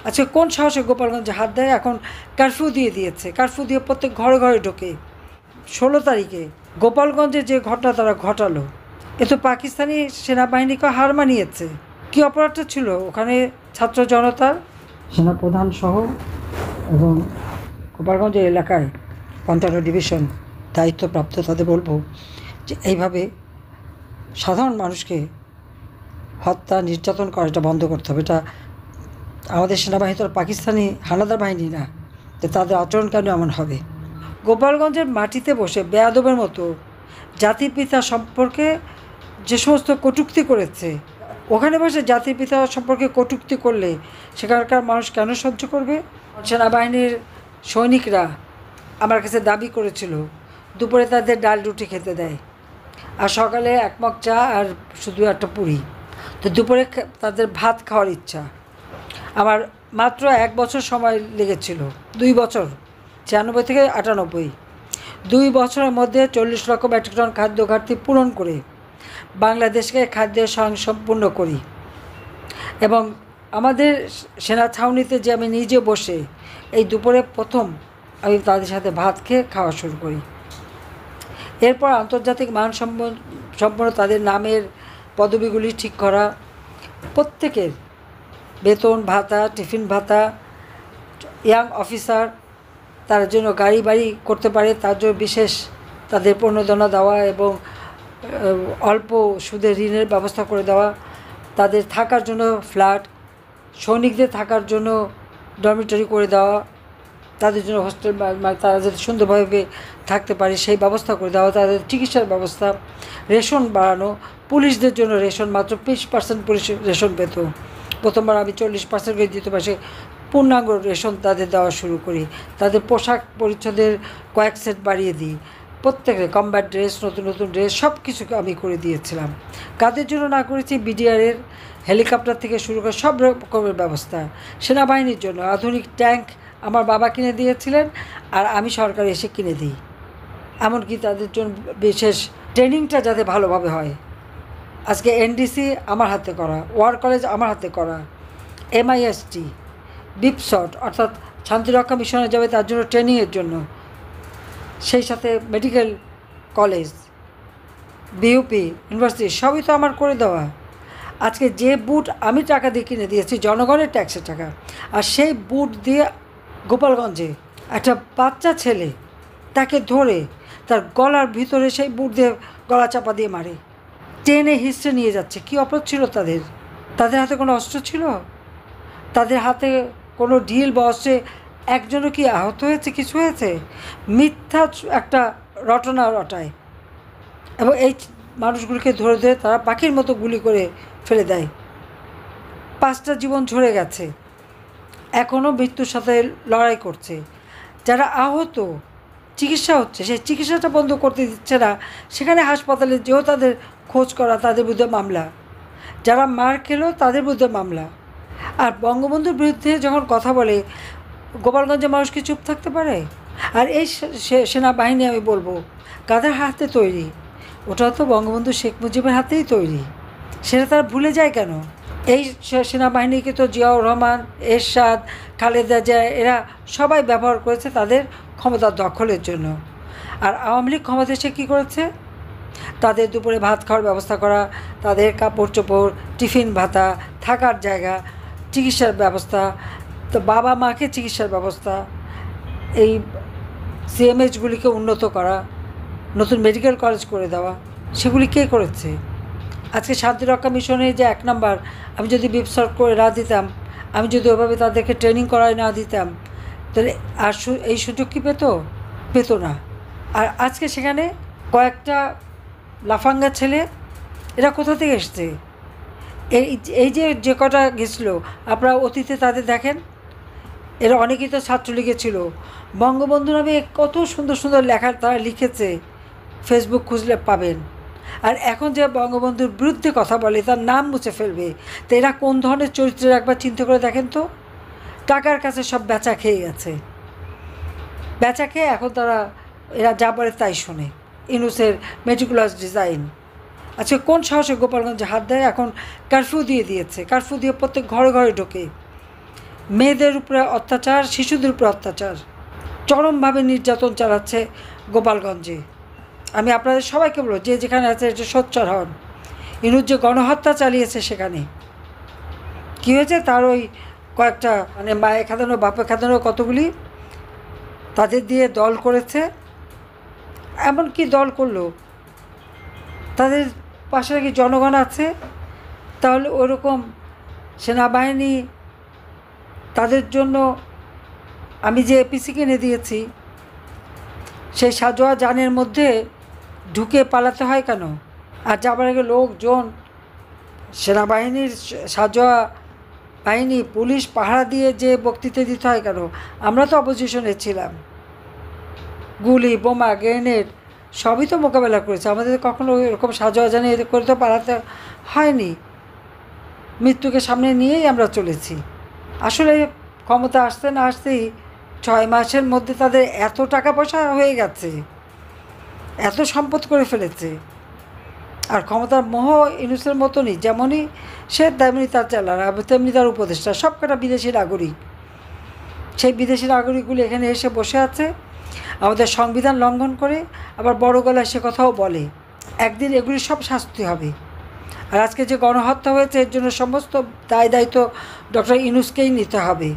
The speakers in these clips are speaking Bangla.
আচ্ছা, কোন সাহসে গোপালগঞ্জে হাত দেয়? এখন কারফিউ দিয়ে দিয়েছে, কারফিউ দিয়ে প্রত্যেক ঘরে ঘরে ঢোকে। 16 তারিখে গোপালগঞ্জে যে ঘটনা তারা ঘটালো, এ তো পাকিস্তানি সেনাবাহিনীকে হার মানিয়েছে। কী অপরাধটা ছিল ওখানে ছাত্র জনতার? সেনাপ্রধান সহ এবং গোপালগঞ্জের এলাকায় ৫৫ ডিভিশন দায়িত্বপ্রাপ্ত তাদের বলবো যে এইভাবে সাধারণ মানুষকে হত্যা নির্যাতন করা এটা বন্ধ করতে হবে। এটা আমাদের সেনাবাহিনী তো পাকিস্তানি হানাদার বাহিনী না, তো তাদের আচরণ কেন এমন হবে? গোপালগঞ্জের মাটিতে বসে বেয়াদবের মতো জাতির পিতা সম্পর্কে যে সমস্ত কটূক্তি করেছে, ওখানে বসে জাতির পিতা সম্পর্কে কটূক্তি করলে সেখানকার মানুষ কেন সহ্য করবে? সেনাবাহিনীর সৈনিকরা আমার কাছে দাবি করেছিল দুপুরে তাদের ডাল রুটি খেতে দেয়, আর সকালে এক মগ চা আর শুধু একটা পুরি। তো দুপুরে তাদের ভাত খাওয়ার ইচ্ছা। আমার মাত্র 1 বছর সময় লেগেছিল, 2 বছর, 96 থেকে 98, 2 বছরের মধ্যে 40 লক্ষ মেট্রিক টন খাদ্য ঘাটতি পূরণ করে বাংলাদেশকে খাদ্যের স্বয়ংসম্পূর্ণ করি। এবং আমাদের সেনা ছাউনিতে যে আমি নিজে বসে এই দুপুরে প্রথম আমি তাদের সাথে ভাত খেয়ে খাওয়া শুরু করি। এরপর আন্তর্জাতিক সম্পন্ন তাদের নামের পদবিগুলি ঠিক করা, প্রত্যেকের বেতন ভাতা, টিফিন ভাতা, ইয়াং অফিসার তার জন্য গাড়ি বাড়ি করতে পারে তার জন্য বিশেষ তাদের প্রণোদনা দেওয়া এবং অল্প সুদে ঋণের ব্যবস্থা করে দেওয়া, তাদের থাকার জন্য ফ্ল্যাট, সৈনিকদের থাকার জন্য ডরমিটরি করে দেওয়া, তাদের জন্য হোস্টেল, তারা যাতে সুন্দরভাবে থাকতে পারে সেই ব্যবস্থা করে দেওয়া, তাদের চিকিৎসার ব্যবস্থা, রেশন বাড়ানো, পুলিশদের জন্য রেশন মাত্র 20% পুলিশ রেশন পেত। প্রথমবার আমি 40% করে দিতে পারি, পূর্ণাঙ্গ রেশন তাদের দেওয়া শুরু করি। তাদের পোশাক পরিচ্ছদের কয়েক সেট বাড়িয়ে দিই, প্রত্যেকের কমব্যাট ড্রেস, নতুন নতুন ড্রেস সব কিছু আমি করে দিয়েছিলাম। কাদের জন্য না করেছি? বিডিআরের হেলিকপ্টার থেকে শুরু করে সব রকমের ব্যবস্থা। সেনাবাহিনীর জন্য আধুনিক ট্যাঙ্ক আমার বাবা কিনে দিয়েছিলেন, আর আমি সরকার এসে কিনে দিই। এমনকি তাদের জন্য বিশেষ ট্রেনিংটা যাতে ভালোভাবে হয়। আজকে এনডিসি আমার হাতে করা, ওয়ার কলেজ আমার হাতে করা, MIST, বিপসট অর্থাৎ শান্তিরক্ষা মিশনে যাবে তার জন্য ট্রেনিংয়ের জন্য, সেই সাথে মেডিকেল কলেজ, বিউপি, ইউনিভার্সিটি সবই তো আমার করে দেওয়া। আজকে যে বুট আমি টাকা দিয়ে কিনে দিয়েছি, জনগণের ট্যাক্সের টাকা, আর সেই বুট দিয়ে গোপালগঞ্জে একটা বাচ্চা ছেলে তাকে ধরে তার গলার ভিতরে সেই বুট দিয়ে গলা চাপা দিয়ে মারে, টেনে হিস্ট্রে নিয়ে যাচ্ছে। কী অপরাধ ছিল তাদের? তাদের হাতে কোনো অস্ত্র ছিল? তাদের হাতে কোনো ঢিল বা অস্ত্রে একজনও কি আহত হয়েছে, কিছু হয়েছে? মিথ্যা একটা রটনা রটায় এবং এই মানুষগুলোকে ধরে ধরে তারা পাখির মতো গুলি করে ফেলে দেয়। 5টা জীবন ঝরে গেছে, এখনও মৃত্যুর সাথে লড়াই করছে। যারা আহত, চিকিৎসা হচ্ছে, সেই চিকিৎসাটা বন্ধ করতে দিচ্ছে না, সেখানে হাসপাতালে যেও তাদের খোঁজ করা, তাদের বিরুদ্ধে মামলা। যারা মার খেলো তাদের বিরুদ্ধে মামলা। আর বঙ্গবন্ধুর বিরুদ্ধে যখন কথা বলে, গোপালগঞ্জের মানুষ কি চুপ থাকতে পারে? আর এই সেনাবাহিনী আমি বলবো কাদের হাতে তৈরি? ওটা তো বঙ্গবন্ধু শেখ মুজিবের হাতেই তৈরি, সেটা তারা ভুলে যায় কেন? এই সেনাবাহিনীকে তো জিয়াউর রহমান, এরশাদ, খালেদা জিয়া এরা সবাই ব্যবহার করেছে তাদের ক্ষমতার দখলের জন্য। আর আওয়ামী লীগ ক্ষমতা এসে কী করেছে? তাদের দুপুরে ভাত খাওয়ার ব্যবস্থা করা, তাদের কাপড় চোপড়, টিফিন ভাতা, থাকার জায়গা, চিকিৎসার ব্যবস্থা, তো বাবা মাকে চিকিৎসার ব্যবস্থা, এই CMHগুলিকে উন্নত করা, নতুন মেডিকেল কলেজ করে দেওয়া, সেগুলি কে করেছে? আজকে শান্তিরক্ষা মিশনে যে 1 নাম্বার, আমি যদি বিপসট করে না দিতাম, আমি যদি ওভাবে তাদেরকে ট্রেনিং করায় না দিতাম, তাহলে আর এই সুযোগ কি পেতো না। আর আজকে সেখানে কয়েকটা লাফাঙ্গা ছেলে, এরা কোথা থেকে এসছে? এই যে কটা গেছিলো, আপনারা অতীতে তাদের দেখেন, এরা অনেকেই তো ছাত্রলীগে ছিল। বঙ্গবন্ধু নামে কত সুন্দর সুন্দর লেখা তারা লিখেছে, ফেসবুক খুঁজলে পাবেন। আর এখন যে বঙ্গবন্ধুর বিরুদ্ধে কথা বলে, তার নাম মুছে ফেলবে, তো এরা কোন ধরনের চরিত্রের একবার চিন্তা করে দেখেন তো। টাকার কাছে সব বেচা খেয়ে গেছে, বেচা খেয়ে এখন এরা যা বলে তাই শোনে। ইউনুসের মেটিকুলাস ডিজাইন। আচ্ছা, কোন সাহসে গোপালগঞ্জে হাত দেয়? এখন কারফিউ দিয়ে দিয়েছে, কারফিউ দিয়ে প্রত্যেক ঘরে ঘরে ঢোকে। মেয়েদের উপরে অত্যাচার, শিশুদের উপরে অত্যাচার, চরমভাবে নির্যাতন চালাচ্ছে গোপালগঞ্জে। আমি আপনাদের সবাইকে বলবো, যে যেখানে আছে এটা সোচ্চার হন। ইনুস যে গণহত্যা চালিয়েছে, সেখানে কী হয়েছে, তার ওই কয়েকটা মানে মায়ে খাদানো বাপে খাদানো কতগুলি তাদের দিয়ে দল করেছে। এমন কি দল করলো, তাদের পাশে নাকি জনগণ আছে। তাহলে ওরকম সেনাবাহিনী তাদের জন্য আমি যে এপিসি কিনে দিয়েছি, সেই সাজোয়া যানের মধ্যে ঢুকে পালাতে হয় কেন? আর যাবার আগে লোকজন, সেনাবাহিনীর সাজোয়া বাহিনী, পুলিশ পাহারা দিয়ে যে বক্তৃতা দিতে হয় কেন? আমরা তো অপোজিশনে ছিলাম, গুলি, বোমা, গ্রেনেড সবই তো মোকাবেলা করেছে। আমাদের কখনো এরকম সাজোয়া জানিয়ে করে তো পালাতে হয়নি। মৃত্যুকে সামনে নিয়েই আমরা চলেছি। আসলে ক্ষমতা আসতে না আসতেই 6 মাসের মধ্যে তাদের এত টাকা পয়সা হয়ে গেছে, এত সম্পদ করে ফেলেছে। আর ক্ষমতার মোহ ইউনূসের মতনই, যেমনই সে তেমনি তার চেলারা, তেমনি তার উপদেষ্টা, সব কটা বিদেশি নাগরিক। সেই বিদেশি নাগরিকগুলি এখানে এসে বসে আছে আমাদের সংবিধান লঙ্ঘন করে, আবার বড় গলায় সে কথাও বলে। একদিন এগুলি সব শাস্তি হবে। আর আজকে যে গণহত্যা হয়েছে, এর জন্য সমস্ত দায়িত্ব ডক্টর ইউনূসকেই নিতে হবে,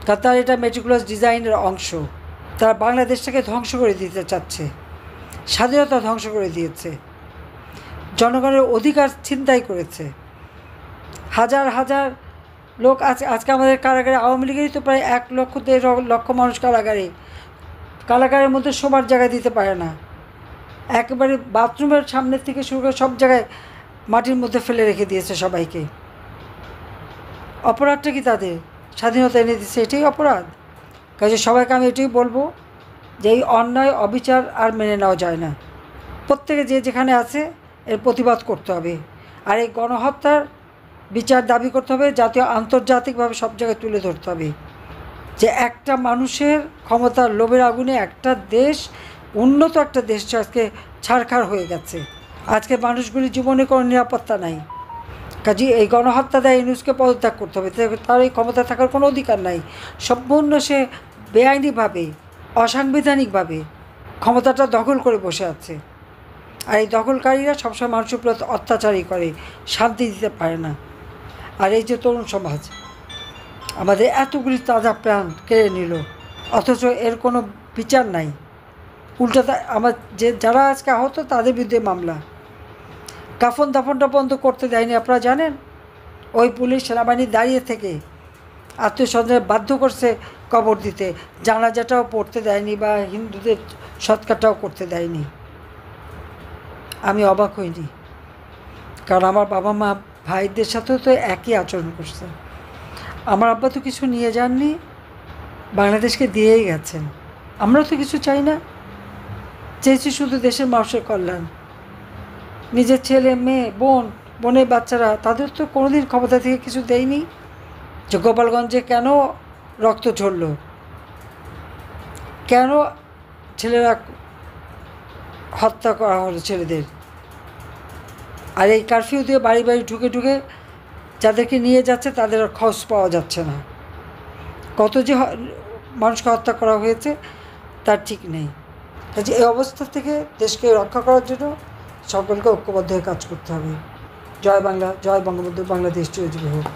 কারণ তার এটা মেটিকুলাস ডিজাইনের অংশ। তারা বাংলাদেশটাকে ধ্বংস করে দিতে চাচ্ছে, স্বাধীনতা ধ্বংস করে দিয়েছে, জনগণের অধিকার ছিনতাই করেছে। হাজার হাজার লোক আছে আজকে আমাদের কারাগারে। আওয়ামী লীগেরই তো প্রায় 1 লক্ষ 1.5 লক্ষ মানুষ কারাগারের মধ্যে শোবার জায়গা দিতে পারে না। একেবারে বাথরুমের সামনের থেকে শুরু করে সব জায়গায় মাটির মধ্যে ফেলে রেখে দিয়েছে সবাইকে। অপরাধটা কি তাদের? স্বাধীনতা এনে দিচ্ছে, এটাই অপরাধ। কাজে সবাইকে আমি এটাই বলবো যে এই অন্যায় অবিচার আর মেনে নেওয়া যায় না। প্রত্যেকে যে যেখানে আছে এর প্রতিবাদ করতে হবে। আর এই গণহত্যার বিচার দাবি করতে হবে, জাতীয় আন্তর্জাতিকভাবে সব জায়গায় তুলে ধরতে হবে যে একটা মানুষের ক্ষমতার লোভের আগুনে একটা দেশ, উন্নত একটা দেশ আজকে ছারখার হয়ে গেছে। আজকে মানুষগুলির জীবনে কোনো নিরাপত্তা নাই। কাজে এই গণহত্যা দেয় ইউনূসকে পদত্যাগ করতে হবে। তার এই ক্ষমতা থাকার কোনো অধিকার নাই। সম্পূর্ণ সে বেআইনিভাবে, অসাংবিধানিকভাবে ক্ষমতাটা দখল করে বসে আছে। আর এই দখলকারীরা সবসময় মানুষের উপর অত্যাচারই করে, শান্তি দিতে পারে না। আর এই যে তরুণ সমাজ আমাদের এতগুলি তাজা প্রাণ কেড়ে নিল, অথচ এর কোনো বিচার নাই। উল্টা আমার যারা আজকে আহত তাদের বিরুদ্ধে মামলা। কাফন দাফনটা বন্ধ করতে দেয়নি, আপনারা জানেন। ওই পুলিশ সেনাবাহিনী দাঁড়িয়ে থেকে আত্মীয়স্বজনের বাধ্য করছে কবর দিতে, জানাজাটাও পড়তে দেয়নি বা হিন্দুদের সৎকারটাও করতে দেয়নি। আমি অবাক হইনি, কারণ আমার বাবা মা ভাইদের সাথেও তো একই আচরণ করছে। আমার আব্বা তো কিছু নিয়ে যাননি, বাংলাদেশকে দিয়েই গেছেন। আমরা তো কিছু চাই না, চেয়েছি শুধু দেশের মানুষের কল্যাণ। নিজের ছেলে মেয়ে, বোনের বাচ্চারা, তাদের তো কোনোদিন ক্ষমতা থেকে কিছু দেয়নি। যে গোপালগঞ্জে কেন রক্ত ঝরল, কেন ছেলেরা হত্যা করা হলো ছেলেদের। আর এই কারফিউ দিয়ে বাড়ি বাড়ি ঢুকে ঢুকে যাদেরকে নিয়ে যাচ্ছে তাদের আর খোঁজ পাওয়া যাচ্ছে না। কত যে মানুষকে হত্যা করা হয়েছে তার ঠিক নেই। কাজে এই অবস্থা থেকে দেশকে রক্ষা করার জন্য সকলকে ঐক্যবদ্ধ হয়ে কাজ করতে হবে। জয় বাংলা, জয় বঙ্গবন্ধু, বাংলাদেশ চিরজীবী হোক।